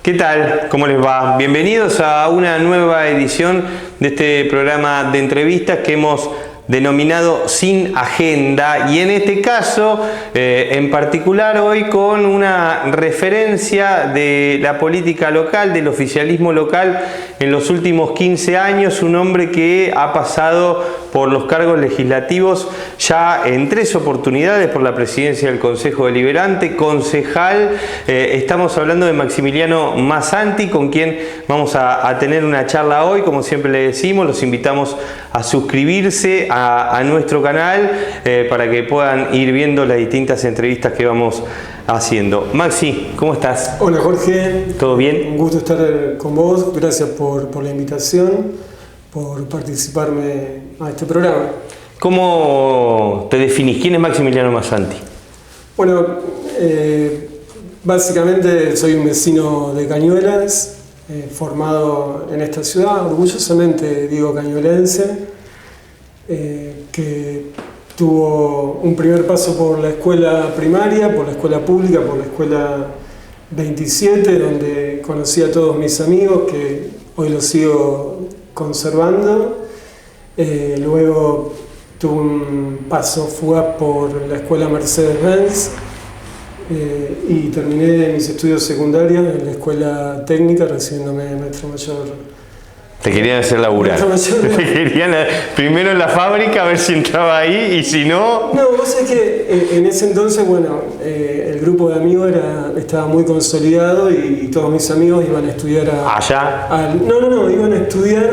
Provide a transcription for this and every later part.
¿Qué tal? ¿Cómo les va? Bienvenidos a una nueva edición de este programa de entrevistas que hemos denominado Sin Agenda, y en este caso en particular hoy con una referencia de la política local, del oficialismo local en los últimos 15 años, un hombre que ha pasado por los cargos legislativos ya en 3 oportunidades, por la presidencia del Consejo Deliberante, concejal. Estamos hablando de Maximiliano Massanti, con quien vamos a tener una charla hoy. Como siempre le decimos, los invitamos a suscribirse a nuestro canal para que puedan ir viendo las distintas entrevistas que vamos haciendo. Maxi, ¿cómo estás? Hola Jorge. ¿Todo bien? Un gusto estar con vos. Gracias por la invitación, por participarme a este programa. ¿Cómo te definís? ¿Quién es Maximiliano Massanti? Bueno, básicamente soy un vecino de Cañuelas, formado en esta ciudad, orgullosamente digo cañuelense, que tuvo un primer paso por la escuela primaria, por la escuela pública, por la escuela 27, donde conocí a todos mis amigos, que hoy los sigo conservando. Luego tuve un paso fugaz por la escuela Mercedes-Benz y terminé mis estudios secundarios en la escuela técnica, recibiéndome de maestro mayor. Te querían hacer laburar. Te querían primero en la fábrica a ver si entraba ahí, y si no... No, vos sabés que en ese entonces, bueno, el grupo de amigos estaba muy consolidado y todos mis amigos iban a estudiar ¿allá? No, iban a estudiar.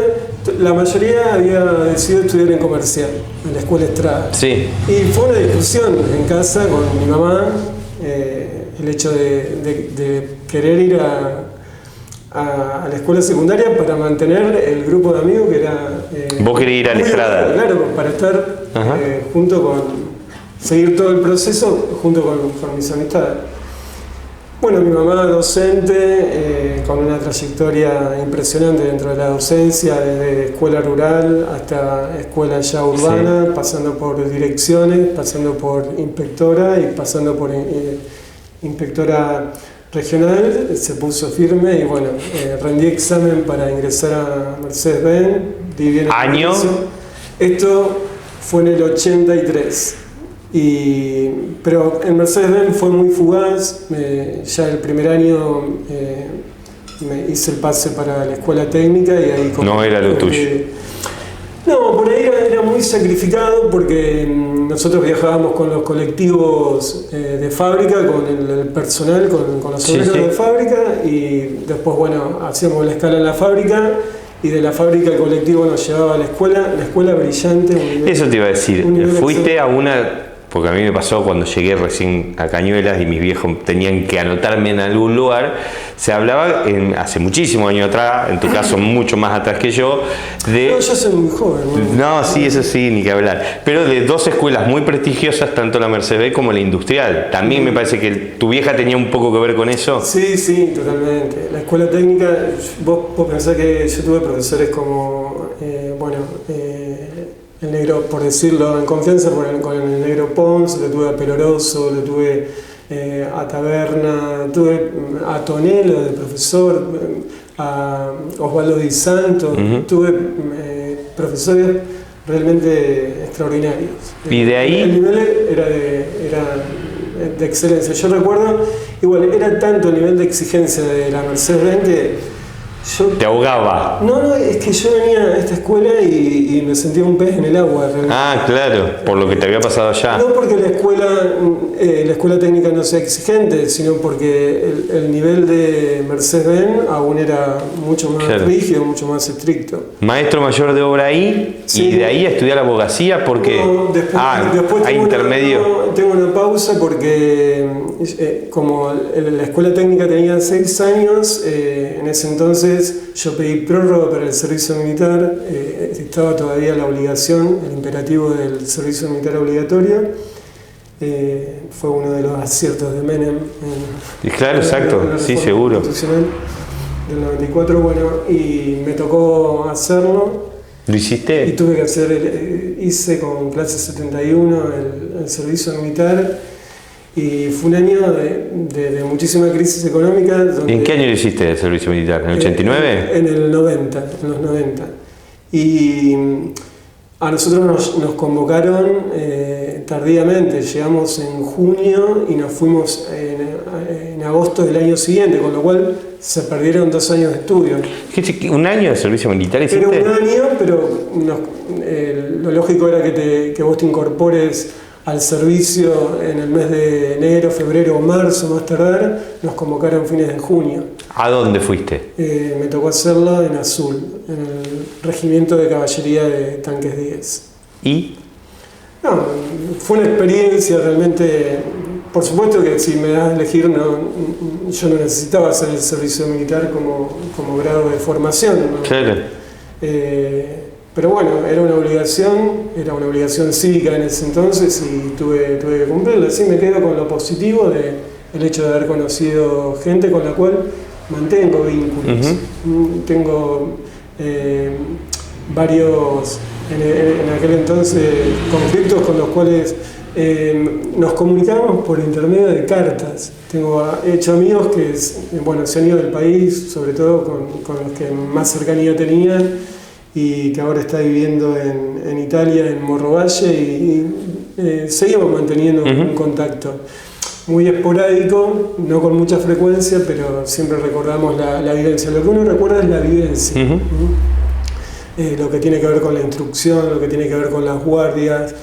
La mayoría había decidido estudiar en comercial, en la escuela Estrada. Sí. Y fue una discusión en casa con mi mamá, el hecho de querer ir a la escuela secundaria para mantener el grupo de amigos que era... ¿Vos querés ir a la Estrada? Claro, para estar junto con... seguir todo el proceso junto con mis amistades. Bueno, mi mamá docente, con una trayectoria impresionante dentro de la docencia, desde escuela rural hasta escuela ya urbana, sí, pasando por direcciones, pasando por inspectora y pasando por inspectora regional. Se puso firme y bueno, rendí examen para ingresar a Mercedes-Benz. ¿Año? Esto fue en el 83. Pero en Mercedes-Benz fue muy fugaz. Ya el primer año me hice el pase para la escuela técnica y ahí... No era lo tuyo. No, por ahí era muy sacrificado porque nosotros viajábamos con los colectivos de fábrica, con el personal, con los obreros de fábrica, y después, bueno, hacíamos la escala en la fábrica. Y de la fábrica el colectivo nos llevaba a la escuela brillante. Eso te iba a decir, fuiste a una... Porque a mí me pasó cuando llegué recién a Cañuelas y mis viejos tenían que anotarme en algún lugar. Se hablaba hace muchísimos años atrás, en tu caso mucho más atrás que yo, de... No, yo soy muy joven. No, sí, eso sí, ni que hablar. Pero de 2 escuelas muy prestigiosas, tanto la Mercedes como la Industrial. También me parece que tu vieja tenía un poco que ver con eso. Sí, totalmente. La escuela técnica, vos pensás que yo tuve profesores como, el negro, por decirlo en confianza, con el negro Pons, lo tuve a Peloroso, lo tuve a Taberna, tuve a Tonelo de profesor, a Osvaldo Di Santo, tuve profesores realmente extraordinarios. Y de ahí... El nivel era de excelencia. Yo recuerdo, igual, era tanto el nivel de exigencia de la Mercedes-Benz que te ahogaba. No, es que yo venía a esta escuela y me sentía un pez en el agua. Realmente. Ah, claro, por lo que te había pasado allá. No porque la escuela técnica no sea exigente, sino porque el nivel de Mercedes-Benz aún era mucho más rígido, mucho más estricto. Maestro mayor de obra ahí, y de ahí a estudiar abogacía porque... No, después hay intermedio. Tengo una pausa porque como la escuela técnica tenía 6 años, en ese entonces yo pedí prórroga para el servicio militar, estaba todavía la obligación, el imperativo del servicio militar obligatorio, Fue uno de los aciertos de Menem. Claro, exacto, sí, seguro. Del 94, bueno, y me tocó hacerlo. ¿Lo hiciste? Y tuve que hice con clase 71 el servicio militar, y fue un año de muchísima crisis económica. ¿En qué año lo hiciste el servicio militar? ¿En el 89? En el 90, en los 90. Y a nosotros nos convocaron tardíamente, llegamos en junio y nos fuimos en agosto del año siguiente, con lo cual se perdieron 2 años de estudio. ¿Un año de servicio militar hiciste? Era un año, pero lo lógico era que vos te incorpores al servicio en el mes de enero, febrero o marzo, más tardar. Nos convocaron fines de junio. ¿A dónde fuiste? Me tocó hacerlo en Azul, en el Regimiento de Caballería de Tanques 10. ¿Y? No, fue una experiencia realmente. Por supuesto que si me das a elegir, yo no necesitaba hacer el servicio militar como grado de formación, ¿no? Claro. Pero bueno, era una obligación cívica en ese entonces, y tuve que cumplirla. Así me quedo con lo positivo del hecho de haber conocido gente con la cual mantengo vínculos. Tengo varios, en aquel entonces, conflictos con los cuales nos comunicamos por intermedio de cartas. He hecho amigos que se han ido del país, sobre todo con los que más cercanía tenían, y que ahora está viviendo en Italia, en Morro Valle, y seguimos manteniendo un contacto muy esporádico, no con mucha frecuencia, pero siempre recordamos la vivencia. Lo que uno recuerda es la vivencia, lo que tiene que ver con la instrucción, lo que tiene que ver con las guardias,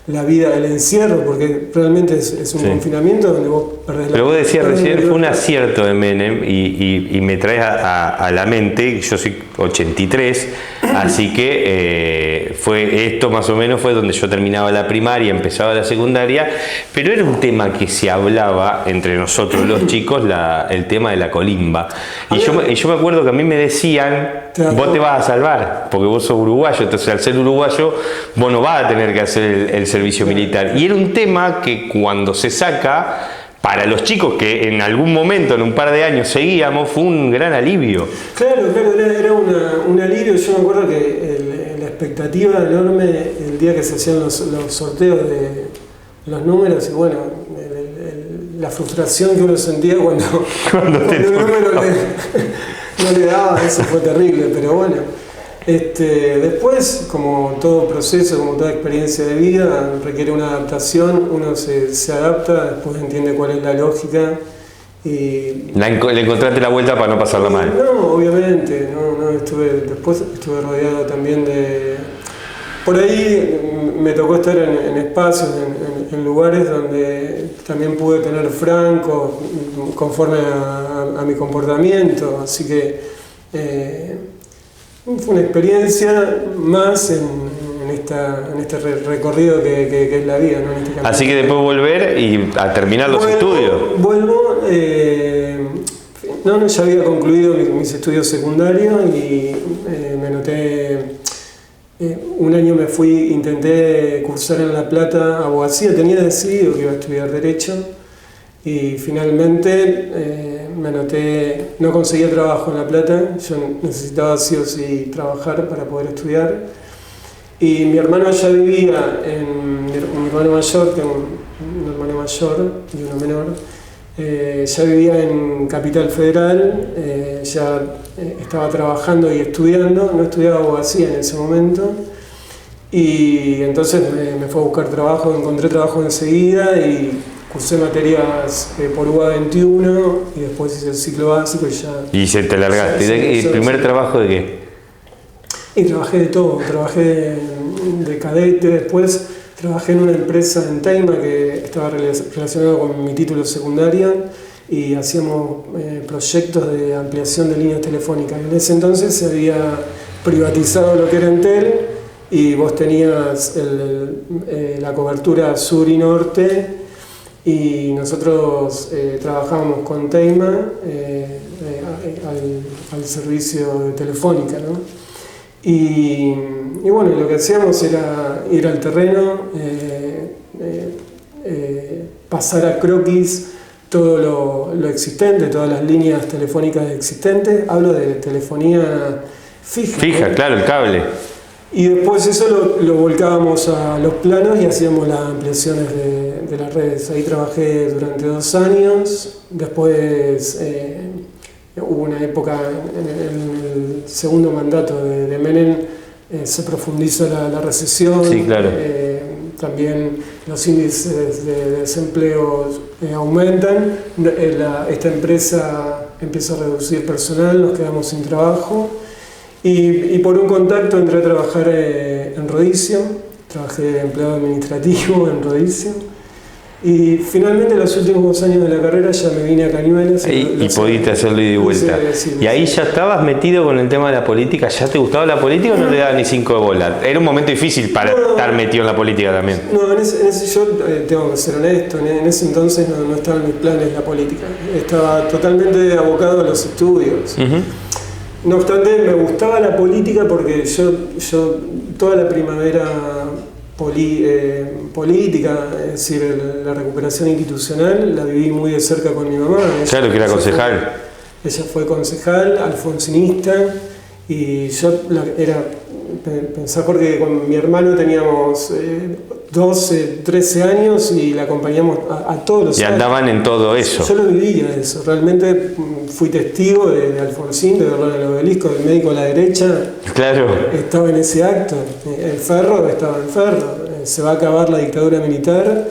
la vida, el encierro, porque realmente es un confinamiento donde vos perdés la... Pero vos decías recién, fue un acierto de Menem, y me traes a la mente, yo soy 83, así que esto más o menos fue donde yo terminaba la primaria, empezaba la secundaria, pero era un tema que se hablaba entre nosotros los chicos, el tema de la colimba. Y yo me acuerdo que a mí me decían, vos te vas a salvar, porque vos sos uruguayo, entonces al ser uruguayo vos no vas a tener que hacer el servicio militar. Y era un tema que cuando se saca, para los chicos que en algún momento, en un par de años seguíamos, fue un gran alivio. Claro, era un alivio. Yo me acuerdo que la expectativa enorme el día que se hacían los sorteos de los números, y bueno, la frustración que uno sentía cuando el número no le daba, eso fue terrible, pero bueno. Después, como todo proceso, como toda experiencia de vida, requiere una adaptación, uno se adapta, después entiende cuál es la lógica. Y le encontraste la vuelta para no pasarla mal. No, obviamente, después estuve rodeado también por ahí me tocó estar en espacios, en lugares donde también pude tener francos conforme a mi comportamiento, así que fue una experiencia más en este recorrido que es la vida, ¿no? En este así que después volver y a terminar los estudios. Vuelvo, ya había concluido mis estudios secundarios, y me anoté, un año me fui, intenté cursar en La Plata abogacía, tenía decidido que iba a estudiar Derecho, y finalmente me anoté, no conseguía trabajo en La Plata, yo necesitaba sí o sí trabajar para poder estudiar, y mi hermano ya vivía mi hermano mayor, tengo un hermano mayor y uno menor, ya vivía en Capital Federal, ya estaba trabajando y estudiando, no estudiaba abogacía en ese momento, y entonces me fue a buscar trabajo, encontré trabajo enseguida y cursé materias por UBA 21, y después hice el ciclo básico y ya... Y se te largaste. ¿Y el primer trabajo de qué? Y trabajé de todo, trabajé de cadete, después trabajé en una empresa en Teima que estaba relacionada con mi título secundario, y hacíamos proyectos de ampliación de líneas telefónicas. En ese entonces se había privatizado lo que era Entel, y vos tenías la cobertura sur y norte, y nosotros trabajábamos con Teima al servicio de Telefónica, ¿no? Y bueno, lo que hacíamos era ir al terreno, pasar a croquis todo lo existente, todas las líneas telefónicas existentes. Hablo de telefonía fija. Fija, ¿no? claro, el cable. Y después eso lo volcábamos a los planos y hacíamos las ampliaciones de las redes. Ahí trabajé durante 2 años. Después hubo una época en el segundo mandato de Menem, se profundizó la recesión. Sí, claro. También los índices de desempleo aumentan. Esta empresa empieza a reducir personal, nos quedamos sin trabajo. Y por un contacto entré a trabajar en Rodicio, trabajé de empleado administrativo en Rodicio. Y finalmente los últimos 2 años de la carrera ya me vine a Cañuelas. Y pudiste hacerlo ida y vuelta. Y ahí ya estabas metido con el tema de la política. ¿Ya te gustaba la política o no le dabas ni 5 de bola? Era un momento difícil para estar metido en la política también. No, en ese yo tengo que ser honesto, en ese entonces no estaba en mis planes la política. Estaba totalmente abocado a los estudios. No obstante, me gustaba la política porque yo toda la primavera política, es decir, la recuperación institucional, la viví muy de cerca con mi mamá. Claro, que era concejal. Ella fue concejal, alfonsinista, y yo pensaba porque con mi hermano teníamos 12, 13 años y la acompañamos a todos los años. Y andaban en todo eso. Yo lo vivía eso, realmente fui testigo de Alfonsín, de verlo en el obelisco, del médico a la derecha. Claro. Estaba en ese acto, el Ferro estaba en Ferro, se va a acabar la dictadura militar,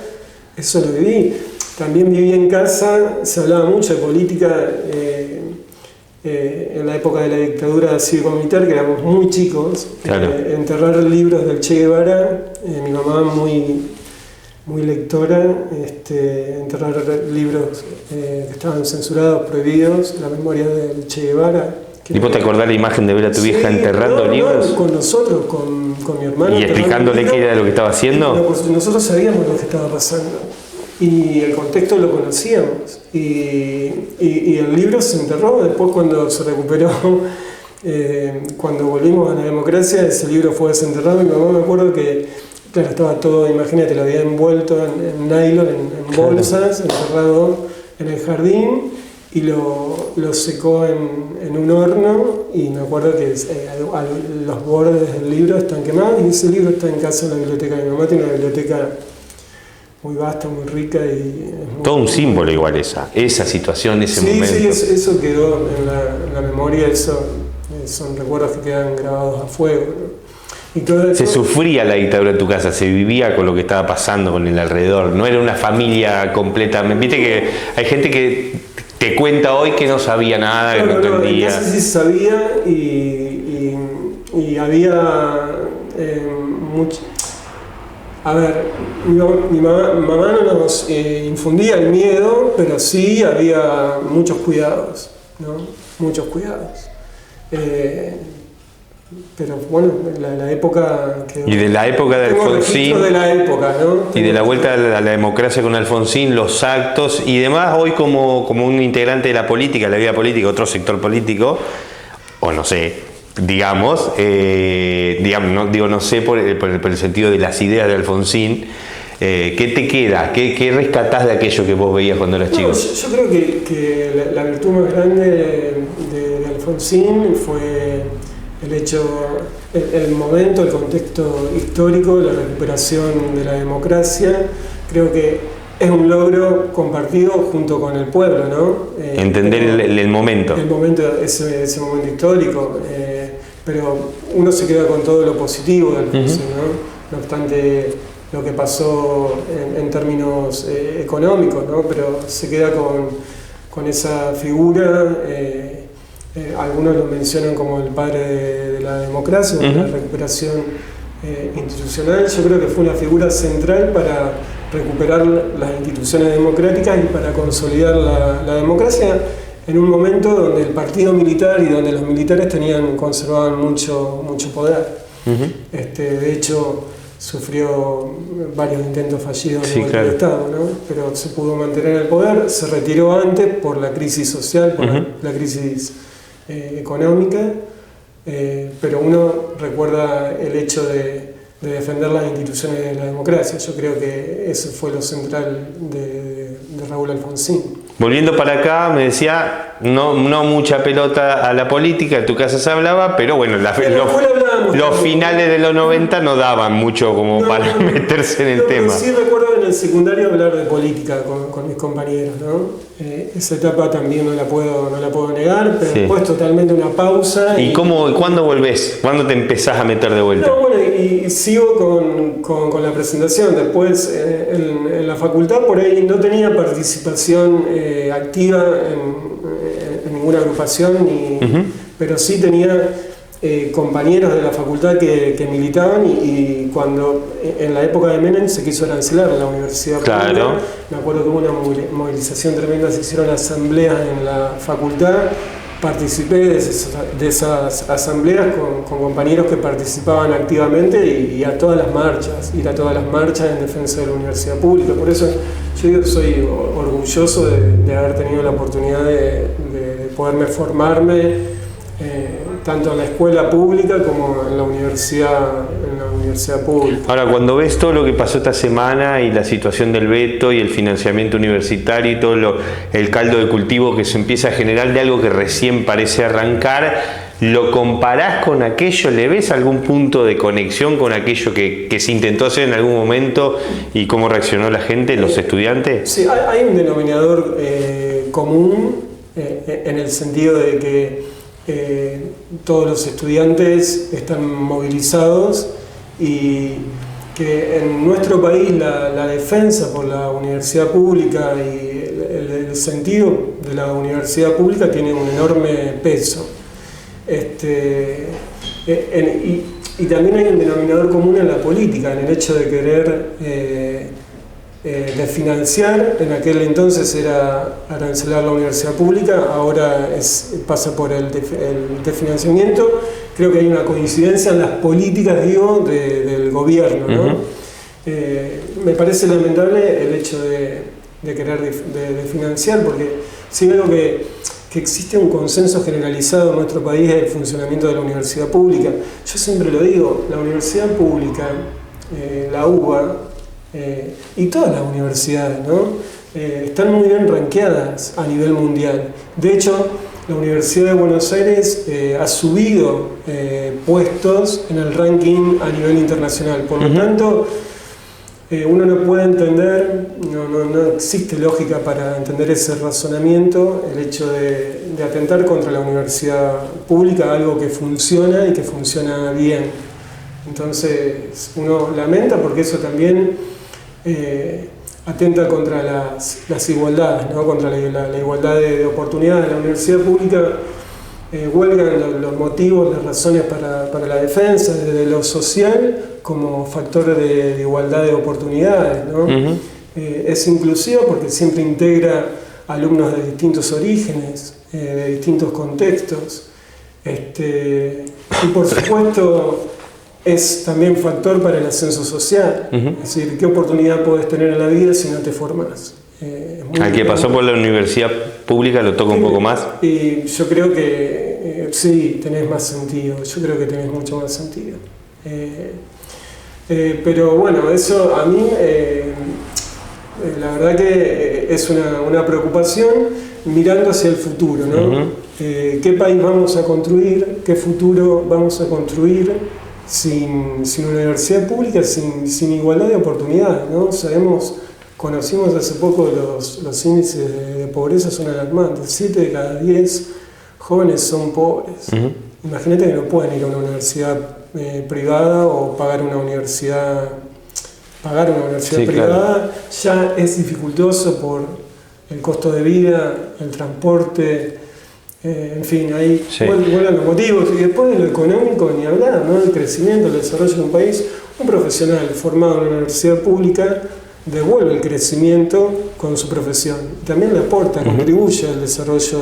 eso lo viví. También viví en casa, se hablaba mucho de política en la época de la dictadura cívico-militar, que éramos muy chicos. Claro. Enterrar libros del Che Guevara, mi mamá muy lectora, enterrar libros que estaban censurados, prohibidos, la memoria del Che Guevara. ¿Y vos te acordás la imagen de ver a tu vieja enterrando libros? Con nosotros, con mi hermano. ¿Y explicándole qué era lo que estaba haciendo? Nosotros sabíamos lo que estaba pasando y el contexto lo conocíamos. Y el libro se enterró. Después, cuando se recuperó, cuando volvimos a la democracia, ese libro fue desenterrado. Mi mamá, me acuerdo que, claro, estaba todo, imagínate, lo había envuelto en nylon, en bolsas, enterrado en el jardín. Y lo secó en un horno, y me acuerdo que los bordes del libro están quemados, y ese libro está en casa en la biblioteca de mi mamá. Tiene una biblioteca muy vasta, muy rica. Todo un símbolo igual esa situación, ese momento. Sí, eso quedó en la memoria, son recuerdos que quedan grabados a fuego, ¿no? Se sufría la dictadura en tu casa, se vivía con lo que estaba pasando con el alrededor, no era una familia completa. Viste que hay gente que te cuenta hoy que no sabía nada, que no entendía. En casa sí sabía, y había mucho. A ver, mi mamá no nos infundía el miedo, pero sí había muchos cuidados, ¿no? Muchos cuidados. Pero bueno, la época que... Y de la época de Alfonsín... de la época, ¿no? Y de la vuelta a la democracia con Alfonsín, los actos y demás, hoy como un integrante de la política, la vida política, otro sector político, o no sé, digamos, no sé por el sentido de las ideas de Alfonsín, ¿qué te queda? ¿Qué rescatás de aquello que vos veías cuando eras chico? Yo creo que la virtud más grande de Alfonsín fue el hecho, el momento, el contexto histórico, la recuperación de la democracia. Creo que es un logro compartido junto con el pueblo, ¿no? Entender el momento. El momento, ese momento histórico. Pero uno se queda con todo lo positivo de Alfonsín, ¿no? No obstante lo que pasó en términos económicos, ¿no? Pero se queda con esa figura. Algunos lo mencionan como el padre de la democracia, de la recuperación institucional. Yo creo que fue una figura central para recuperar las instituciones democráticas y para consolidar la democracia en un momento donde el partido militar y donde los militares conservaban mucho poder. De hecho, sufrió varios intentos fallidos del Estado, ¿no? Pero se pudo mantener el poder. Se retiró antes por la crisis social, por la crisis económica, pero uno recuerda el hecho de defender las instituciones de la democracia. Yo creo que eso fue lo central de Raúl Alfonsín. Volviendo para acá, me decía, no mucha pelota a la política, en tu casa se hablaba, pero bueno, los finales de los 90 no daban mucho como para meterse en el tema. Sí recuerdo en el secundario hablar de política con mis compañeros, ¿no? Esa etapa también no la puedo negar, pero después totalmente una pausa. ¿Y cuándo volvés? ¿Cuándo te empezás a meter de vuelta? No, bueno, y sigo con la presentación. Después en la facultad por ahí no tenía participación activa en ninguna agrupación, pero sí tenía compañeros de la facultad que militaban y cuando en la época de Menem se quiso arancelar la universidad pública, me acuerdo que hubo una movilización tremenda, se hicieron asambleas en la facultad, participé de esas asambleas con compañeros que participaban activamente y a todas las marchas, ir a todas las marchas en defensa de la universidad pública. Por eso yo digo que soy orgulloso de haber tenido la oportunidad de poderme formarme tanto en la escuela pública como en la universidad pública. Ahora, cuando ves todo lo que pasó esta semana y la situación del veto y el financiamiento universitario y todo el caldo de cultivo que se empieza a generar de algo que recién parece arrancar, ¿lo comparás con aquello? ¿Le ves algún punto de conexión con aquello que se intentó hacer en algún momento y cómo reaccionó la gente, los estudiantes? Sí, hay un denominador común en el sentido de que todos los estudiantes están movilizados y que en nuestro país la defensa por la universidad pública y el sentido de la universidad pública tiene un enorme peso. Y también hay un denominador común en la política, en el hecho de querer de financiar. En aquel entonces era arancelar la universidad pública, ahora pasa por el desfinanciamiento. Creo que hay una coincidencia en las políticas, del gobierno, ¿no? Me parece lamentable el hecho de querer financiar, porque sí veo que existe un consenso generalizado en nuestro país del funcionamiento de la universidad pública. Yo siempre lo digo, la universidad pública, la UBA, y todas las universidades, ¿no? Están muy bien rankeadas a nivel mundial. De hecho, la Universidad de Buenos Aires ha subido puestos en el ranking a nivel internacional. Por lo tanto, uno no puede entender, no existe lógica para entender ese razonamiento, el hecho de atentar contra la universidad pública, algo que funciona y que funciona bien. Entonces, uno lamenta porque eso también atenta contra las igualdades, ¿no? Contra la igualdad de oportunidades. La universidad pública huelgan los motivos, las razones para la defensa, desde lo social como factor de igualdad de oportunidades, ¿no? Es inclusiva porque siempre integra alumnos de distintos orígenes, de distintos contextos, y por supuesto es también factor para el ascenso social. Es decir, ¿qué oportunidad podés tener en la vida si no te formás? Al que pasó por la universidad pública lo toca un poco más. Y yo creo que sí, tenés más sentido. Yo creo que tenés mucho más sentido. Pero bueno, eso a mí, la verdad que es una preocupación mirando hacia el futuro, ¿no? ¿Qué país vamos a construir? ¿Qué futuro vamos a construir sin universidad pública, sin igualdad de oportunidades, ¿no? Conocimos hace poco los índices de pobreza son alarmantes. 7 de cada 10 jóvenes son pobres. Imagínate que no pueden ir a una universidad privada o pagar una universidad privada. Claro. Ya es dificultoso por el costo de vida, el transporte. En fin, ahí vuelan los motivos. Y después de lo económico, ni hablar, ¿no? El crecimiento, el desarrollo de un país. Un profesional formado en una universidad pública devuelve el crecimiento con su profesión. También le aporta, contribuye al desarrollo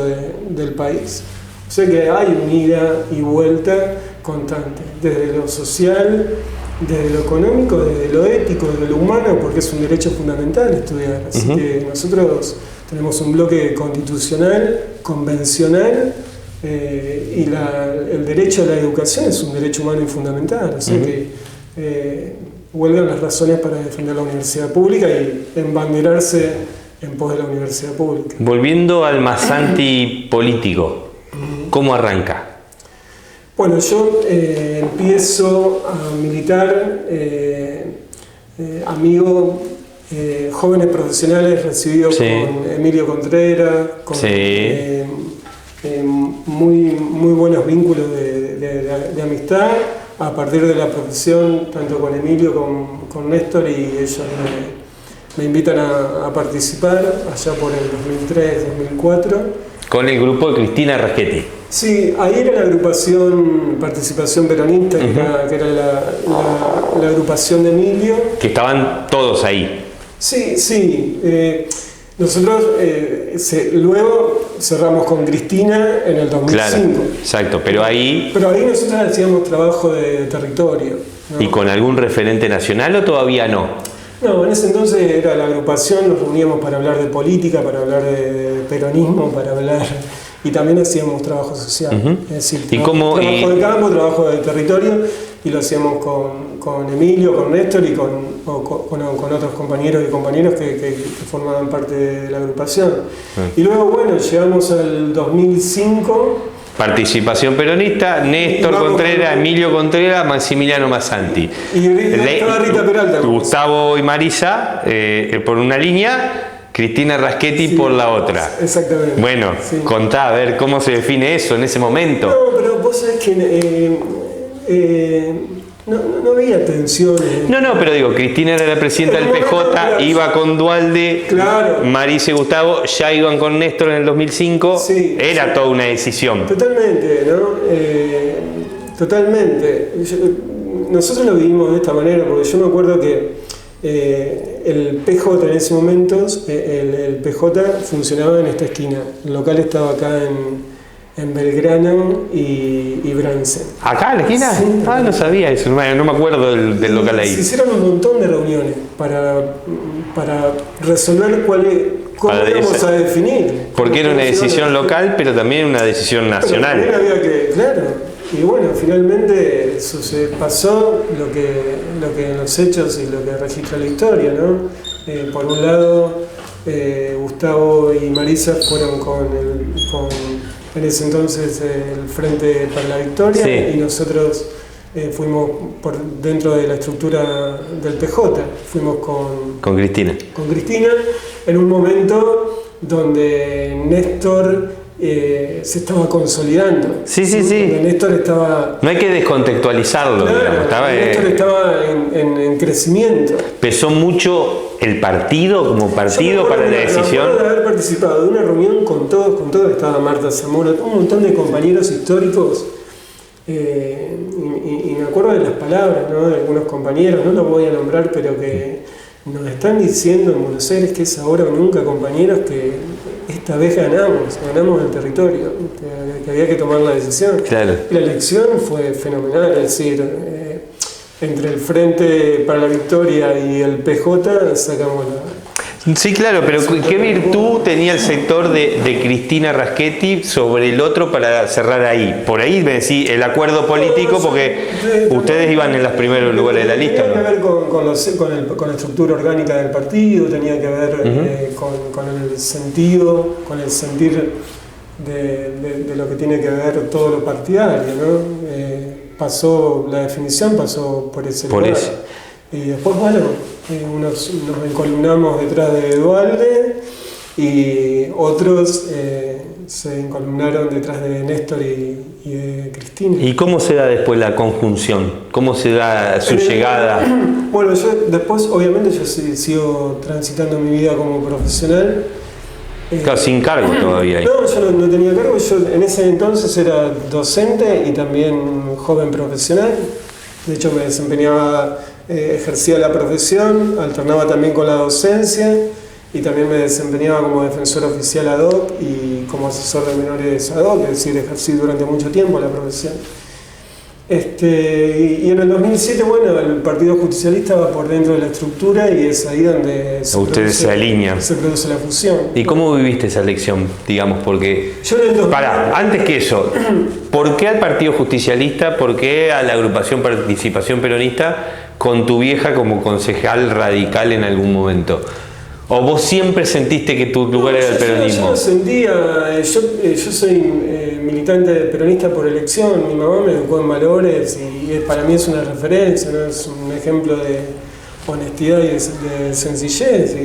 del país. O sea que hay un ida y vuelta constante, desde lo social, desde lo económico, desde lo ético, desde lo humano, porque es un derecho fundamental estudiar. Así que nosotros tenemos un bloque constitucional, convencional, y el derecho a la educación es un derecho humano y fundamental. O sea que huelgan las razones para defender la universidad pública y embanderarse en pos de la universidad pública. Volviendo al Masanti político, ¿cómo arranca? Bueno, yo empiezo a militar, amigo, jóvenes profesionales recibidos con Emilio Contreras, con muy buenos vínculos de amistad, a partir de la profesión, tanto con Emilio como con Néstor, y ellos me invitan a participar allá por el 2003-2004. Con el grupo de Cristina Raschetti. Sí, ahí era la agrupación Participación Peronista, que era la agrupación de Emilio. Que estaban todos ahí. Sí. Nosotros luego cerramos con Cristina en el 2005. Claro, exacto, pero ahí nosotros hacíamos trabajo de territorio, ¿no? ¿Y con algún referente nacional o todavía no? No, en ese entonces era la agrupación, nos reuníamos para hablar de política, para hablar de peronismo, para hablar... Y también hacíamos trabajo social, es decir, trabajo de campo, trabajo de territorio, y lo hacíamos con Emilio, con Néstor y con otros compañeros y compañeras que formaban parte de la agrupación. Y luego, bueno, llegamos al 2005. Participación Peronista, Néstor Contreras, Emilio Contreras, Maximiliano Masanti. Y estaba Rita Peralta. Gustavo y Marisa por una línea, Cristina Raschetti por la otra. Exactamente. Bueno, contá, a ver cómo se define eso en ese momento. No, pero vos sabés que no había tensiones. No, pero digo, Cristina era la presidenta del PJ, iba con Dualde, claro. Marisa y Gustavo ya iban con Néstor en el 2005, era toda una decisión. Totalmente, ¿no? Totalmente. Nosotros lo vivimos de esta manera, porque yo me acuerdo que el PJ en ese momento, el PJ funcionaba en esta esquina. El local estaba acá en Belgrano y Bransen. ¿Acá en la esquina? Sí. No sabía eso, no me acuerdo del local ahí. Se hicieron un montón de reuniones para resolver cómo íbamos a definir. Porque era una decisión local, pero también una decisión nacional. Pero también había que, claro. Y bueno, finalmente pasó lo que en los hechos y lo que registra la historia, ¿no? Por un lado, Gustavo y Marisa fueron en ese entonces el Frente para la Victoria, y nosotros fuimos dentro de la estructura del PJ, fuimos con Cristina en un momento donde Néstor se estaba consolidando. Sí. Néstor estaba... No hay que descontextualizarlo. Claro, Néstor estaba en crecimiento. ¿Pesó mucho el partido como partido para la decisión? Me de haber participado de una reunión con todos, estaba Marta Zamora, un montón de compañeros históricos, y me acuerdo de las palabras, ¿no? De algunos compañeros, no los voy a nombrar, pero que nos están diciendo en Buenos Aires que es ahora o nunca, compañeros, que esta vez ganamos el territorio, que había que tomar la decisión. Claro. La elección fue fenomenal, es decir, entre el Frente para la Victoria y el PJ sacamos la... Sí, claro, pero ¿qué virtud tenía el sector de Cristina Raschetti sobre el otro para cerrar ahí? Por ahí me decís el acuerdo político, porque ustedes iban en los primeros lugares de la lista. Tenía que ver con la estructura orgánica del partido, tenía que ver con el sentido, con el sentir de lo que tiene que ver todo lo partidario, ¿no? La definición pasó por ese lugar. Y después, bueno, nos encolumnamos detrás de Dualde y otros se encolumnaron detrás de Néstor y de Cristina. ¿Y cómo se da después la conjunción? ¿Cómo se da su llegada? Bueno, yo después, obviamente, yo sigo transitando mi vida como profesional. Claro, sin cargo todavía. No, yo no tenía cargo. Yo en ese entonces era docente y también joven profesional. De hecho, me desempeñaba... ejercía la profesión, alternaba también con la docencia y también me desempeñaba como defensor oficial ad hoc y como asesor de menores ad hoc, es decir, ejercí durante mucho tiempo la profesión. Y en el 2007, bueno, el Partido Justicialista va por dentro de la estructura y es ahí donde ustedes se alinean. Se produce la fusión. ¿Y cómo viviste esa elección? Digamos, porque... Yo en el 2000... antes que eso, ¿por qué al Partido Justicialista? ¿Por qué a la agrupación Participación Peronista con tu vieja como concejal radical en algún momento? ¿O vos siempre sentiste que tu lugar era el peronismo? Yo lo sentía, yo soy militante peronista por elección, mi mamá me educó en valores y para mí es una referencia, ¿no? Es un ejemplo de honestidad y de sencillez.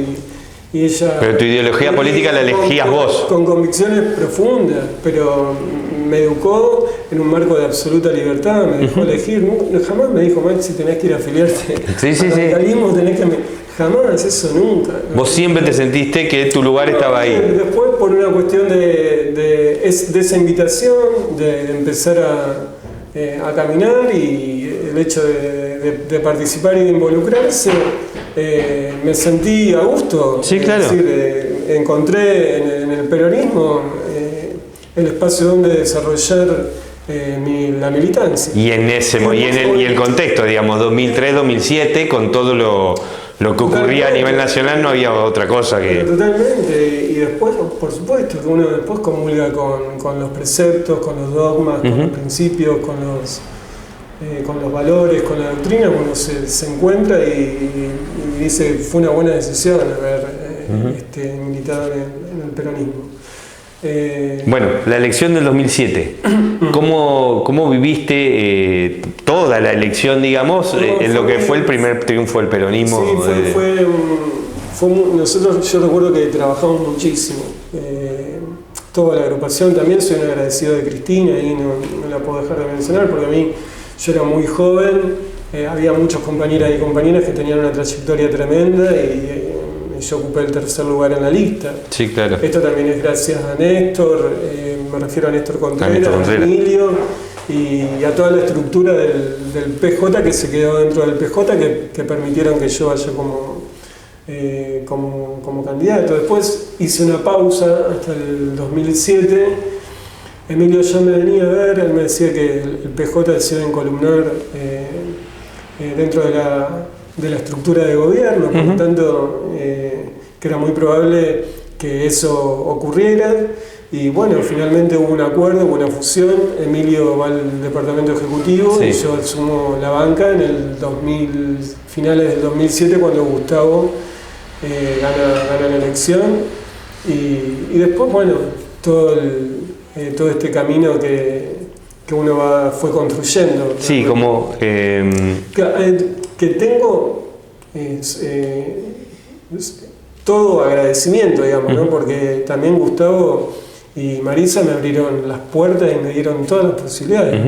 Y ella, pero tu ideología política la elegías vos. Con convicciones profundas, pero me educó en un marco de absoluta libertad, me dejó elegir, jamás me dijo, Maxi, tenés que ir a afiliarte al radicalismo, tenés que... Jamás, eso nunca. Vos siempre te sentiste que tu lugar estaba ahí. Después, por una cuestión de esa invitación, de empezar a caminar y el hecho de participar y de involucrarse, me sentí a gusto. Sí, claro. Es decir, encontré en el peronismo el espacio donde desarrollar la militancia. Y y el contexto, digamos, 2003, 2007, con todo lo que ocurría a nivel nacional, no había otra cosa que... Totalmente, y después, por supuesto, que uno después comulga con los preceptos, con los dogmas, con los principios, con los valores, con la doctrina, uno se encuentra y dice, fue una buena decisión haber militado en el peronismo. Bueno, la elección del 2007, ¿cómo viviste toda la elección, digamos, en lo que fue el primer triunfo del peronismo? Sí, yo recuerdo que trabajamos muchísimo, toda la agrupación, también soy un agradecido de Cristina y no la puedo dejar de mencionar porque a mí, yo era muy joven, había muchos compañeras y compañeras que tenían una trayectoria tremenda y yo ocupé el tercer lugar en la lista. Sí, claro. Esto también es gracias a Néstor, me refiero a Néstor Contreras, a Emilio y a toda la estructura del PJ que se quedó dentro del PJ que permitieron que yo vaya como candidato. Después hice una pausa hasta el 2007. Emilio ya me venía a ver, él me decía que el PJ se iba a encolumnar dentro de la estructura de gobierno, por lo tanto que era muy probable que eso ocurriera y bueno, finalmente hubo un acuerdo, hubo una fusión, Emilio va al departamento ejecutivo y yo asumo la banca en finales del 2007 cuando Gustavo gana la elección y después bueno, todo este camino que uno fue construyendo. Sí, como... que tengo todo agradecimiento, digamos, ¿no? Porque también Gustavo y Marisa me abrieron las puertas y me dieron todas las posibilidades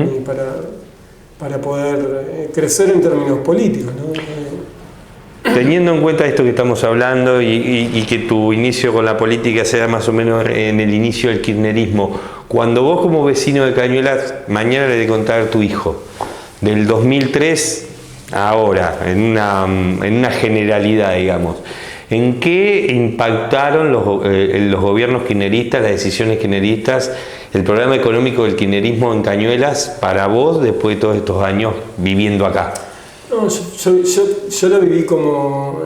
para poder crecer en términos políticos, ¿no? Teniendo en cuenta esto que estamos hablando y que tu inicio con la política sea más o menos en el inicio del kirchnerismo, cuando vos como vecino de Cañuelas, mañana le de contar a tu hijo, del 2003 ahora, en una generalidad, digamos, ¿en qué impactaron los gobiernos kirchneristas, las decisiones kirchneristas, el programa económico del kirchnerismo en Cañuelas para vos después de todos estos años viviendo acá? No, yo lo viví como,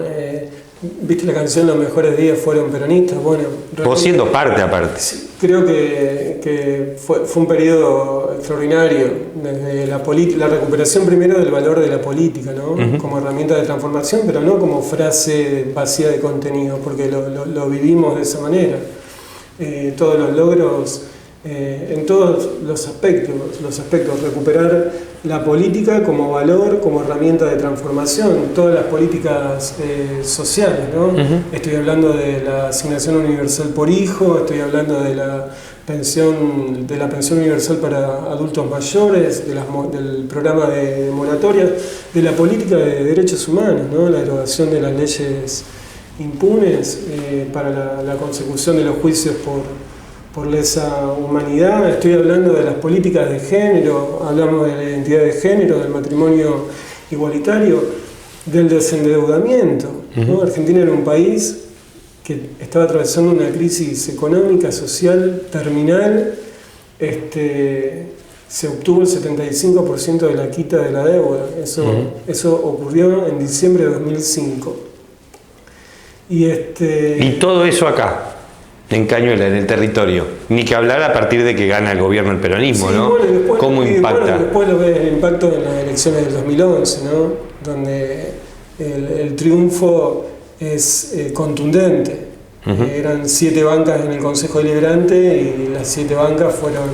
viste la canción Los mejores días fueron peronistas, bueno... Vos siendo parte aparte. Creo que fue un periodo extraordinario, desde la recuperación primero del valor de la política, ¿no? Como herramienta de transformación, pero no como frase vacía de contenido, porque lo vivimos de esa manera. Todos los logros, en todos los aspectos, recuperar la política como valor, como herramienta de transformación, todas las políticas sociales, ¿no? Estoy hablando de la asignación universal por hijo, estoy hablando de la pensión universal para adultos mayores, del programa de moratoria, de la política de derechos humanos, ¿no? La derogación de las leyes impunes para la consecución de los juicios por lesa humanidad. Estoy hablando de las políticas de género, hablamos de la identidad de género, del matrimonio igualitario, del desendeudamiento, ¿no? Argentina era un país que estaba atravesando una crisis económica, social, terminal, se obtuvo el 75% de la quita de la deuda. Eso ocurrió en diciembre de 2005. Y todo eso acá, en Cañuelas, en el territorio. Ni que hablar a partir de que gana el gobierno el peronismo, ¿no? Bueno, después, ¿cómo impacta? Bueno, después lo ves el impacto en las elecciones del 2011, ¿no? Donde el triunfo es contundente. Eran 7 bancas en el Consejo Deliberante y las 7 bancas fueron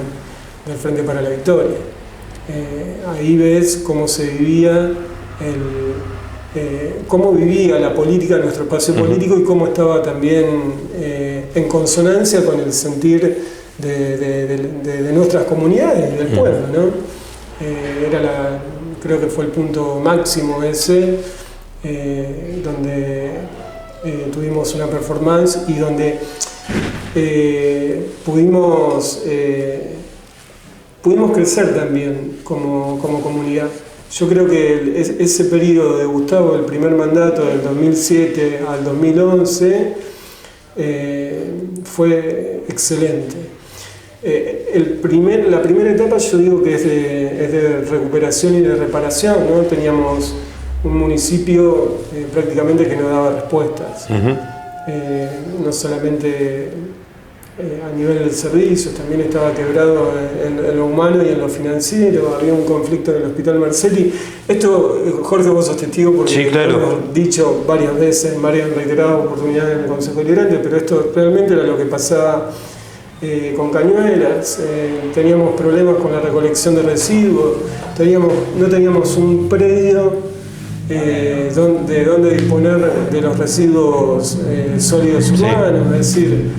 del Frente para la Victoria. Ahí ves cómo se vivía cómo vivía la política, nuestro espacio político, y cómo estaba también en consonancia con el sentir de nuestras comunidades y del pueblo, ¿no? Creo que fue el punto máximo ese, donde tuvimos una performance y donde pudimos crecer también como comunidad. Yo creo que ese periodo de Gustavo, el primer mandato del 2007 al 2011, fue excelente. La primera etapa yo digo que es de recuperación y de reparación, ¿no? Teníamos un municipio prácticamente que no daba respuestas, no solamente a nivel de servicios, también estaba quebrado en lo humano y en lo financiero, había un conflicto en el Hospital Marceli. Esto, Jorge, vos sos testigo porque sí, claro, lo hemos dicho varias veces, en varias reiteradas oportunidades en el Consejo Deliberante, pero esto realmente era lo que pasaba con Cañuelas. Teníamos problemas con la recolección de residuos, no teníamos un predio de donde disponer de los residuos sólidos urbanos, es decir,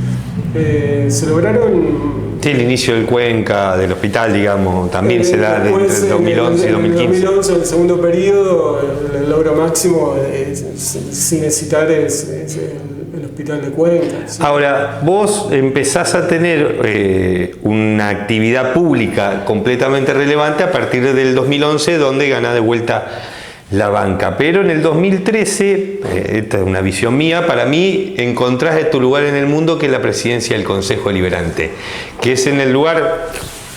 se lograron... Sí, el inicio del Cuenca, del hospital, digamos, también se da entre el 2011 y 2015. En el 2011, en el segundo periodo, el logro máximo, sin hesitar, es el hospital de Cuenca. ¿Sí? Ahora, vos empezás a tener una actividad pública completamente relevante a partir del 2011, donde ganás de vuelta la banca, pero en el 2013, esta es una visión mía, para mí encontrás tu lugar en el mundo, que es la presidencia del Consejo Deliberante, que es en el lugar,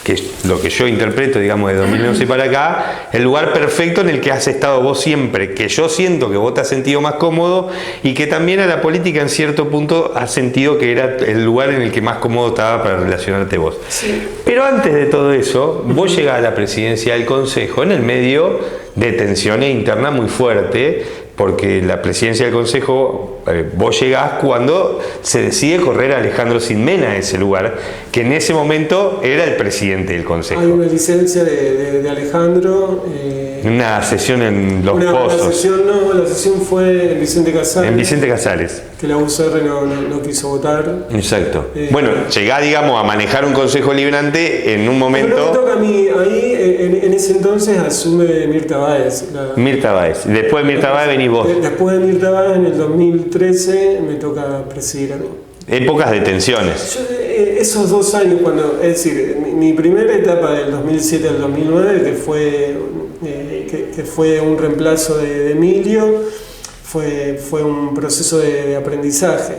que es lo que yo interpreto, digamos, de 2011 para acá, el lugar perfecto en el que has estado vos siempre, que yo siento que vos te has sentido más cómodo y que también a la política en cierto punto has sentido que era el lugar en el que más cómodo estaba para relacionarte vos. Sí. Pero antes de todo eso, vos llegás a la presidencia del Consejo en el medio de tensiones internas muy fuertes, porque la presidencia del Consejo, vos llegás cuando se decide correr a Alejandro Sindmena a ese lugar, que en ese momento era el presidente del Consejo. Hay una licencia de Alejandro. Una sesión en Los Pozos. La sesión fue en Vicente Casales. En Vicente Casales. Que la UCR no quiso votar. Exacto. Bueno, llegá, digamos, a manejar un Consejo Deliberante en un momento... Pero me toca a mí, ahí en ese entonces asume Mirta Báez. Mirta Báez. Después de Mirta Báez venís vos. Después de Mirta Báez, en el 2013, me toca presidir a mí. Épocas de tensiones. Esos 2 años, es decir, mi primera etapa del 2007 al 2009, que fue un reemplazo de Emilio, fue un proceso de aprendizaje.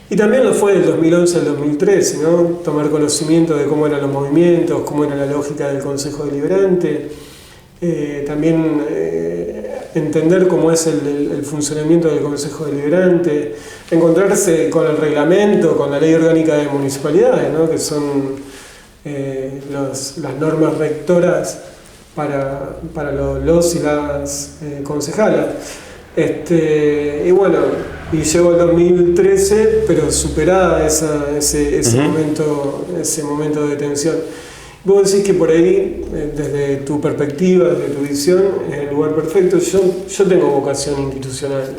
Y también lo fue del 2011 al 2013, ¿no? Tomar conocimiento de cómo eran los movimientos, cómo era la lógica del Consejo Deliberante, también entender cómo es el funcionamiento del Consejo Deliberante, encontrarse con el reglamento, con la Ley Orgánica de Municipalidades, ¿no? Que son las normas rectoras para los y las concejalas. Y bueno, y llegó el 2013, pero superada ese momento de tensión. Vos decís que por ahí, desde tu perspectiva, desde tu visión, es el lugar perfecto. Yo tengo vocación institucional,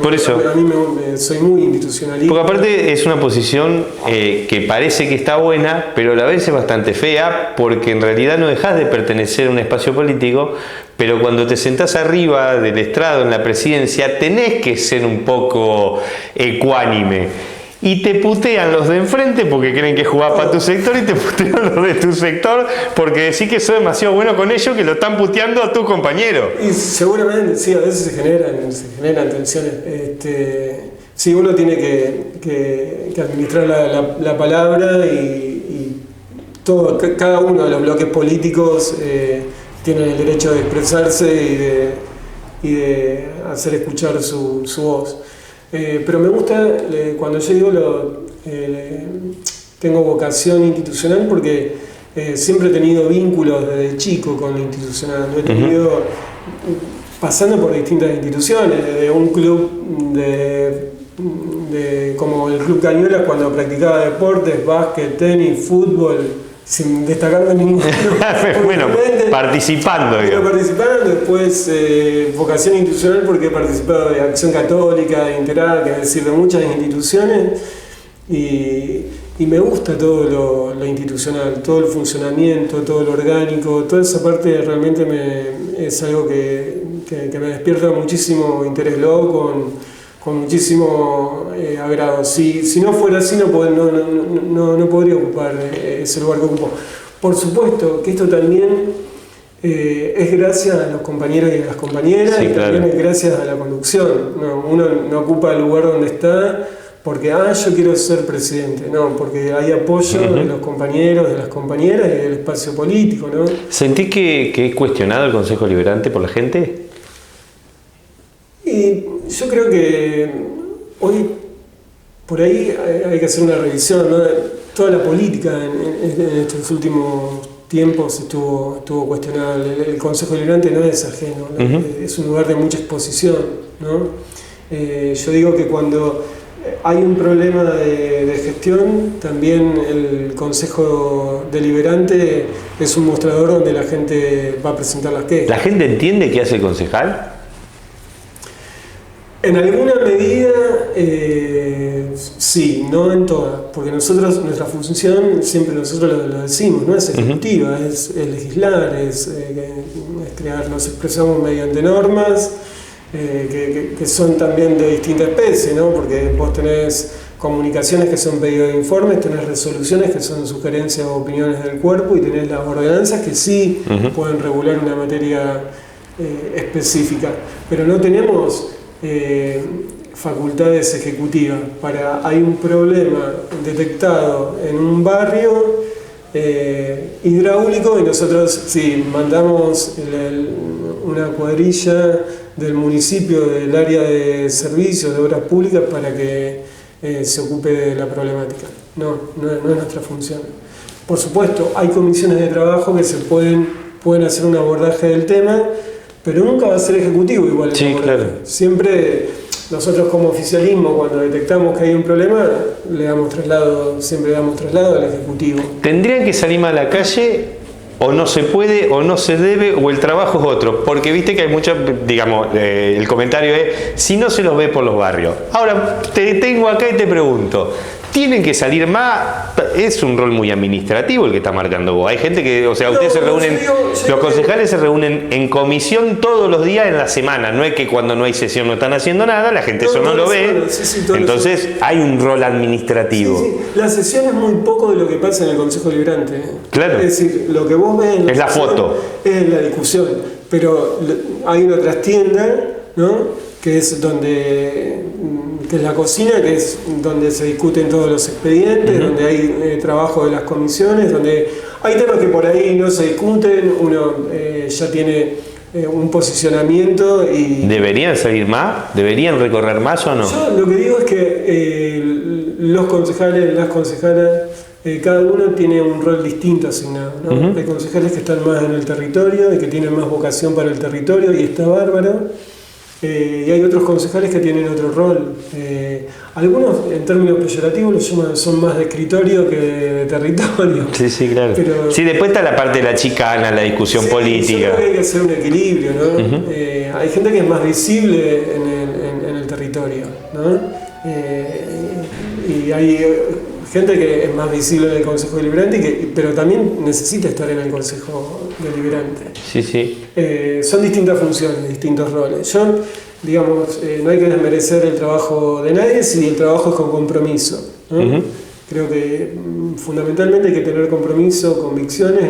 por eso. A mí soy muy institucionalista. Porque aparte es una posición que parece que está buena, pero a la vez es bastante fea, porque en realidad no dejás de pertenecer a un espacio político, pero cuando te sentás arriba del estrado en la presidencia, tenés que ser un poco ecuánime. Y te putean los de enfrente porque creen que jugás para tu sector, y te putean los de tu sector porque decís que sos demasiado bueno con ellos, que lo están puteando a tu compañero. Y seguramente, sí, a veces se generan tensiones. Sí, uno tiene que administrar la palabra y cada uno de los bloques políticos tiene el derecho de expresarse y de hacer escuchar su voz. Pero me gusta, cuando yo digo tengo vocación institucional, porque siempre he tenido vínculos desde chico con lo institucional. Lo he tenido pasando por distintas instituciones, desde un club como el Club Cañuelas, cuando practicaba deportes, básquet, tenis, fútbol, sin destacar de ninguno. Bueno, participando. Pero participando, después vocación institucional, porque he participado de Acción Católica, de Interar, es decir, de muchas instituciones, y me gusta todo lo institucional, todo el funcionamiento, todo lo orgánico, toda esa parte realmente es algo que me despierta muchísimo interés loco, con muchísimo agrado. Si no fuera así, no podría ocupar ese lugar que ocupo. Por supuesto que esto también es gracias a los compañeros y a las compañeras, sí, y claro. también es gracias a la conducción. Uno no ocupa el lugar donde está porque yo quiero ser presidente, no, porque hay apoyo de los compañeros, de las compañeras y del espacio político, ¿no? ¿Sentís que es cuestionado el Consejo Deliberante por la gente? Y yo creo que hoy por ahí hay que hacer una revisión, ¿no? Toda la política en estos últimos tiempos estuvo cuestionada. El Consejo Deliberante no es ajeno, ¿no? Es un lugar de mucha exposición, ¿no? Yo digo que cuando hay un problema de gestión, también el Consejo Deliberante es un mostrador donde la gente va a presentar las quejas. ¿La gente entiende qué hace el concejal? En alguna medida, sí, no en toda, porque nuestra función, siempre nosotros lo decimos, no es ejecutiva, es legislar, es crear, nos expresamos mediante normas, que son también de distinta especie, ¿no? Porque vos tenés comunicaciones que son pedidos de informes, tenés resoluciones que son sugerencias o opiniones del cuerpo, y tenés las ordenanzas que sí pueden regular una materia específica, pero no tenemos facultades ejecutivas. Hay un problema detectado en un barrio hidráulico, y nosotros mandamos una cuadrilla del municipio, del área de servicios, de obras públicas, para que se ocupe de la problemática. No es nuestra función. Por supuesto, hay comisiones de trabajo que pueden hacer un abordaje del tema, pero nunca va a ser ejecutivo igual. Sí, claro. Siempre nosotros, como oficialismo, cuando detectamos que hay un problema, siempre damos traslado al ejecutivo. ¿Tendrían que salir más a la calle, o no se puede, o no se debe, o el trabajo es otro? Porque viste que hay mucho, digamos, el comentario es, si no se los ve por los barrios. Ahora, te tengo acá y te pregunto, ¿tienen que salir más? Es un rol muy administrativo el que está marcando vos. Hay gente que, ustedes se reúnen, los concejales se reúnen en comisión todos los días en la semana. No es que cuando no hay sesión no están haciendo nada, la gente eso no lo ve. Entonces hay un rol administrativo. Sí. La sesión es muy poco de lo que pasa en el Consejo Deliberante. Claro. Es decir, lo que vos ves en es la foto. Es la discusión. Pero hay una trastienda, ¿no? Que es la cocina, que es donde se discuten todos los expedientes, donde hay trabajo de las comisiones, donde hay temas que por ahí no se discuten, uno ya tiene un posicionamiento y... ¿Deberían salir más? ¿Deberían recorrer más o no? Yo lo que digo es que los concejales, las concejalas, cada uno tiene un rol distinto asignado, ¿no? Hay concejales que están más en el territorio y que tienen más vocación para el territorio, y está bárbaro. Y hay otros concejales que tienen otro rol. Algunos, en términos peyorativos, los llaman, son más de escritorio que de territorio. Sí, claro. Pero, sí, después está la parte de la chicana, la discusión política. Yo creo que hay que hacer un equilibrio, ¿no? Hay gente que es más visible en el territorio, ¿no? Y hay gente que es más visible en el Consejo Deliberante, pero también necesita estar en el Consejo Deliberante. Sí. Son distintas funciones, distintos roles. Yo, digamos, no hay que desmerecer el trabajo de nadie si el trabajo es con compromiso, ¿no? Creo que fundamentalmente hay que tener compromiso, convicciones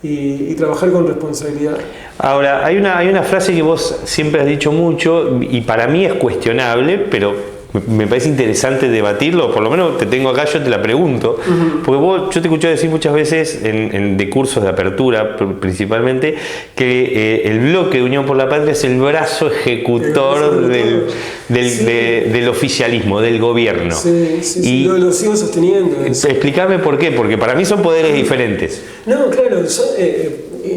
y trabajar con responsabilidad. Ahora, hay una frase que vos siempre has dicho mucho, y para mí es cuestionable, pero me parece interesante debatirlo, por lo menos te tengo acá, yo te la pregunto, porque yo te escuché decir muchas veces de cursos de apertura principalmente, que el bloque de Unión por la Patria es el brazo ejecutor del oficialismo, del gobierno. Sí, lo sigo sosteniendo. Explícame por qué, porque para mí son poderes diferentes. No, claro,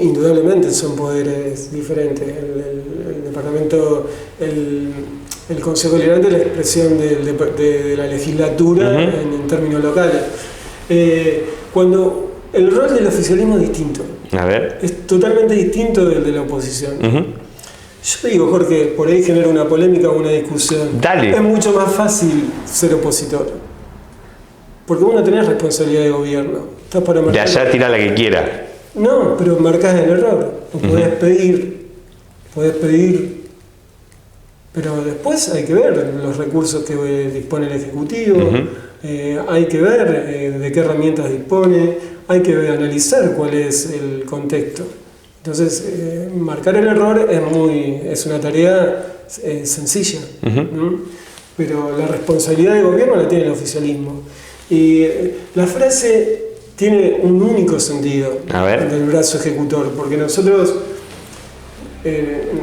indudablemente son poderes diferentes. El departamento, el Consejo Deliberante es la expresión de la legislatura en términos locales. Cuando el rol del oficialismo es distinto. A ver. Es totalmente distinto del de la oposición. Yo digo, Jorge, por ahí genera una polémica o una discusión. Dale. Es mucho más fácil ser opositor. Porque vos no tenés responsabilidad de gobierno. Estás para marcar. De allá tira la que quiera. No, pero marcás el error. O podés pedir. Pero después hay que ver los recursos que dispone el Ejecutivo, hay que ver de qué herramientas dispone, hay que analizar cuál es el contexto. Entonces, marcar el error es una tarea sencilla, ¿no? Pero la responsabilidad del gobierno la tiene el oficialismo. Y la frase tiene un único sentido del brazo ejecutor, porque nosotros...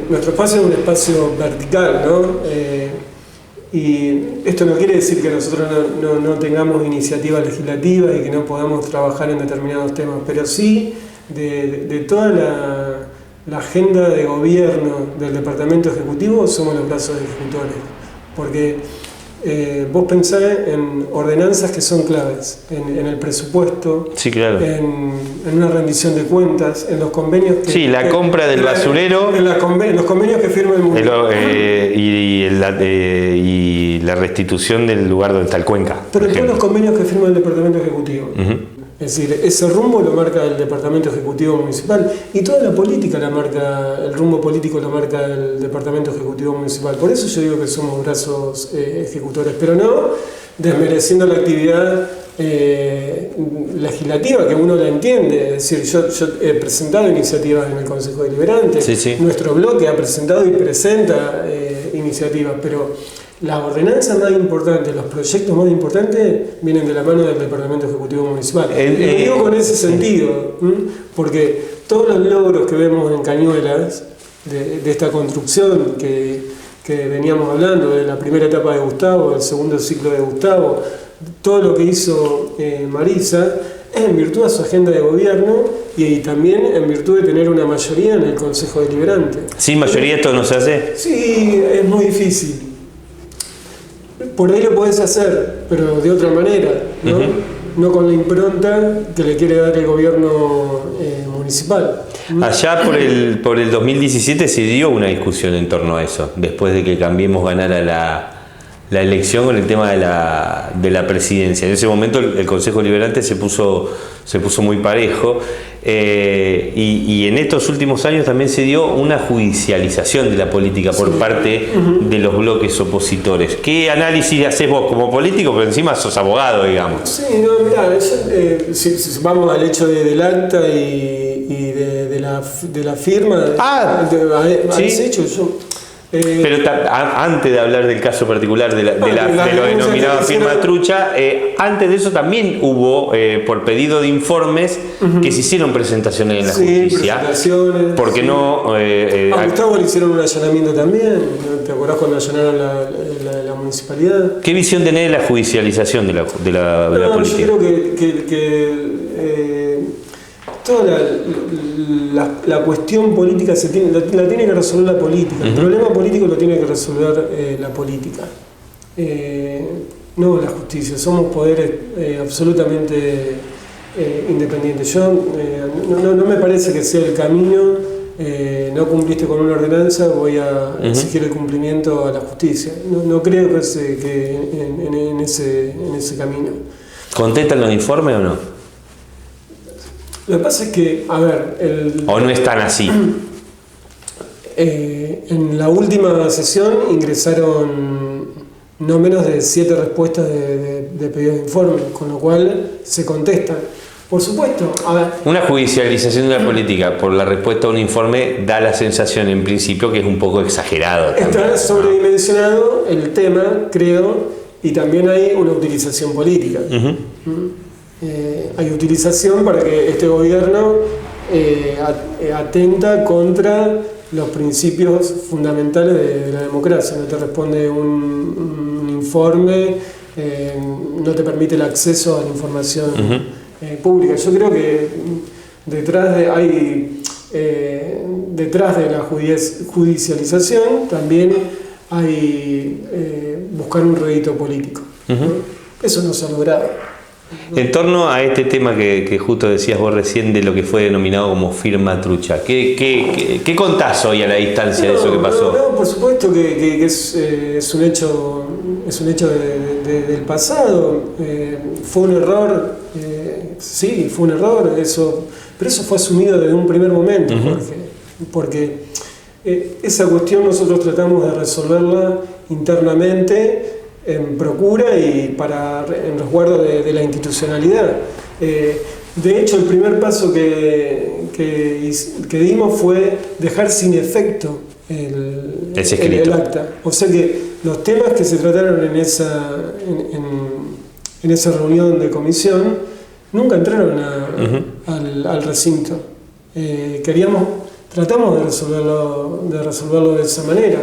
nuestro espacio es un espacio vertical, ¿no? Y esto no quiere decir que nosotros no tengamos iniciativa legislativa y que no podamos trabajar en determinados temas, pero sí de toda la agenda de gobierno del Departamento Ejecutivo somos los brazos ejecutores, porque vos pensás en ordenanzas que son claves, en el presupuesto, sí, claro, en una rendición de cuentas, en los convenios que... Sí, la compra del basurero... En los convenios que firma el municipio. Y la restitución del lugar donde está el Cuenca. Pero todos los convenios que firma el Departamento Ejecutivo. Es decir, ese rumbo lo marca el Departamento Ejecutivo Municipal y toda la política el rumbo político lo marca el Departamento Ejecutivo Municipal. Por eso yo digo que somos brazos ejecutores, pero no desmereciendo la actividad legislativa, que uno la entiende. Es decir, yo he presentado iniciativas en el Consejo Deliberante, nuestro bloque ha presentado y presenta iniciativas, pero las ordenanzas más importantes, los proyectos más importantes vienen de la mano del Departamento Ejecutivo Municipal. Y lo digo con ese sentido, porque todos los logros que vemos en Cañuelas, de esta construcción que veníamos hablando, de la primera etapa de Gustavo, del segundo ciclo de Gustavo, todo lo que hizo Marisa, es en virtud de su agenda de gobierno y también en virtud de tener una mayoría en el Consejo Deliberante. ¿Sin mayoría esto no se hace? Sí, es muy difícil. Por ahí lo podés hacer, pero de otra manera, ¿no? No con la impronta que le quiere dar el gobierno municipal. Allá por el 2017 se dio una discusión en torno a eso, después de que Cambiemos ganara la elección con el tema de la presidencia. En ese momento el Consejo Deliberante se puso muy parejo y en estos últimos años también se dio una judicialización de la política por parte de los bloques opositores. ¿Qué análisis haces vos como político? Pero encima sos abogado, digamos. Sí, no, mirá, si vamos al hecho del acta y de la firma, ese hecho, pero antes de hablar del caso particular de lo denominado firma trucha, antes de eso también hubo, por pedido de informes, que se hicieron presentaciones en la justicia. Presentaciones. Porque no. A Gustavo le hicieron un allanamiento también. ¿Te acordás cuando allanaron la municipalidad? ¿Qué visión tenés de la judicialización de la política? Yo creo que toda la cuestión política la tiene que resolver la política. El problema político lo tiene que resolver la política, no la justicia. Somos poderes absolutamente independientes. No me parece que sea el camino. No cumpliste con una ordenanza, voy a exigir el cumplimiento a la justicia. No creo que en ese camino. ¿Contestan los informes o no? Lo que pasa es que, a ver... ¿O no es tan así? En la última sesión ingresaron no menos de 7 respuestas de pedidos de informe, con lo cual se contestan. Por supuesto. A ver, una judicialización de la política por la respuesta a un informe da la sensación en principio que es un poco exagerado. Está sobredimensionado el tema, creo, y también hay una utilización política. Hay utilización para que este gobierno atenta contra los principios fundamentales de la democracia. No te responde un informe, no te permite el acceso a la información pública. Yo creo que detrás de la judicialización también hay buscar un rédito político. ¿No? Eso no se ha logrado. En torno a este tema que justo decías vos recién de lo que fue denominado como firma trucha, ¿qué contás hoy a la distancia de eso que pasó? No, por supuesto que es un hecho, del pasado. Fue un error, sí, fue un error, pero eso fue asumido desde un primer momento, Jorge, porque esa cuestión nosotros tratamos de resolverla internamente en procura y en resguardo de la institucionalidad. De hecho, el primer paso que dimos fue dejar sin efecto el acta. O sea que los temas que se trataron en esa reunión de comisión nunca entraron al recinto. Tratamos de resolverlo de esa manera.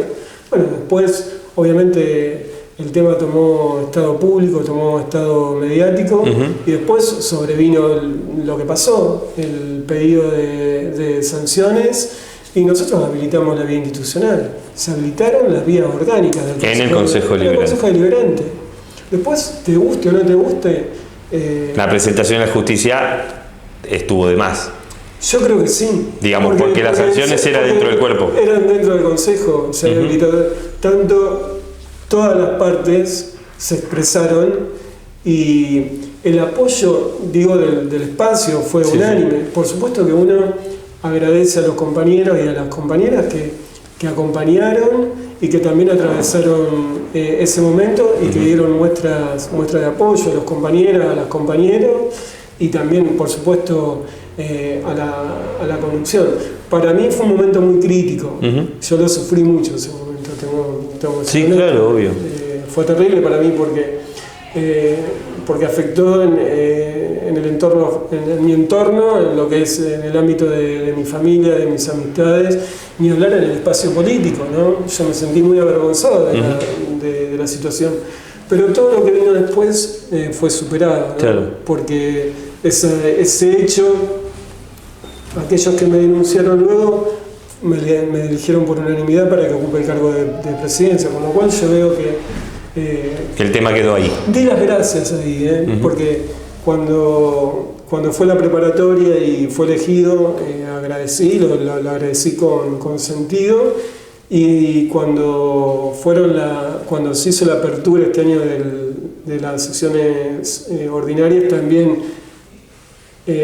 Bueno, después, obviamente, el tema tomó estado público, tomó estado mediático, y después sobrevino lo que pasó, el pedido de sanciones, y nosotros habilitamos la vía institucional. Se habilitaron las vías orgánicas del Consejo Deliberante. Después, te guste o no te guste... la presentación a la justicia estuvo de más. Yo creo que sí. Digamos, porque las sanciones eran dentro del cuerpo. Eran dentro del Consejo, se habilitó tanto... Todas las partes se expresaron y el apoyo, del espacio fue unánime. Por supuesto que uno agradece a los compañeros y a las compañeras que acompañaron y que también atravesaron ese momento y que dieron muestras de apoyo a los compañeros, a las compañeros y también, por supuesto, a la conducción. Para mí fue un momento muy crítico. Yo lo sufrí mucho ese momento. Sí, claro, obvio. Fue terrible para mí porque afectó en el entorno, en mi entorno, en lo que es en el ámbito de mi familia, de mis amistades, ni hablar en el espacio político, ¿no? Yo me sentí muy avergonzado de la situación. Pero todo lo que vino después fue superado, ¿no? Claro. Porque ese hecho, aquellos que me denunciaron luego, me eligieron por unanimidad para que ocupe el cargo de presidencia, con lo cual yo veo que el tema quedó ahí. Di las gracias ahí, porque cuando fue la preparatoria y fue elegido, lo agradecí con sentido, y cuando se hizo la apertura este año de las sesiones ordinarias, también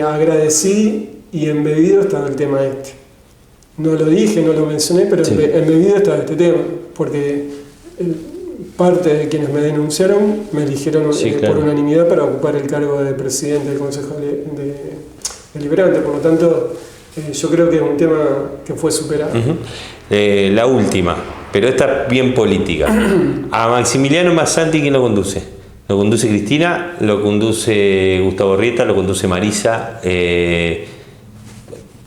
agradecí, y embebido estaba el tema este. No lo dije, no lo mencioné, pero sí, embebido estaba este tema, porque parte de quienes me denunciaron me eligieron por unanimidad para ocupar el cargo de presidente del Consejo Deliberante. Por lo tanto, yo creo que es un tema que fue superado. La última, pero esta bien política. A Maximiliano Massanti, ¿quién lo conduce? Lo conduce Cristina, lo conduce Gustavo Rieta, lo conduce Marisa.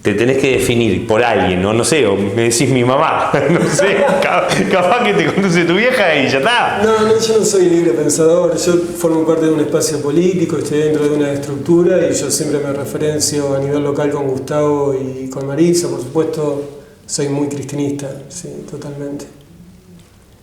Te tenés que definir por alguien, no sé, o me decís mi mamá, no sé, capaz que te conduce tu vieja y ya está. No, yo no soy libre pensador, yo formo parte de un espacio político, estoy dentro de una estructura y yo siempre me referencio a nivel local con Gustavo y con Marisa, por supuesto, soy muy cristinista, sí, totalmente.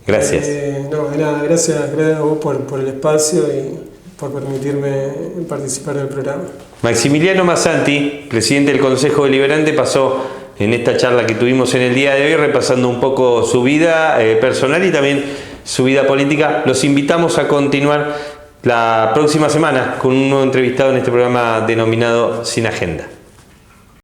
Gracias. No, de nada, gracias a vos por el espacio y por permitirme participar del programa. Maximiliano Massanti, presidente del Consejo Deliberante, pasó en esta charla que tuvimos en el día de hoy repasando un poco su vida personal y también su vida política. Los invitamos a continuar la próxima semana con un nuevo entrevistado en este programa denominado Sin Agenda.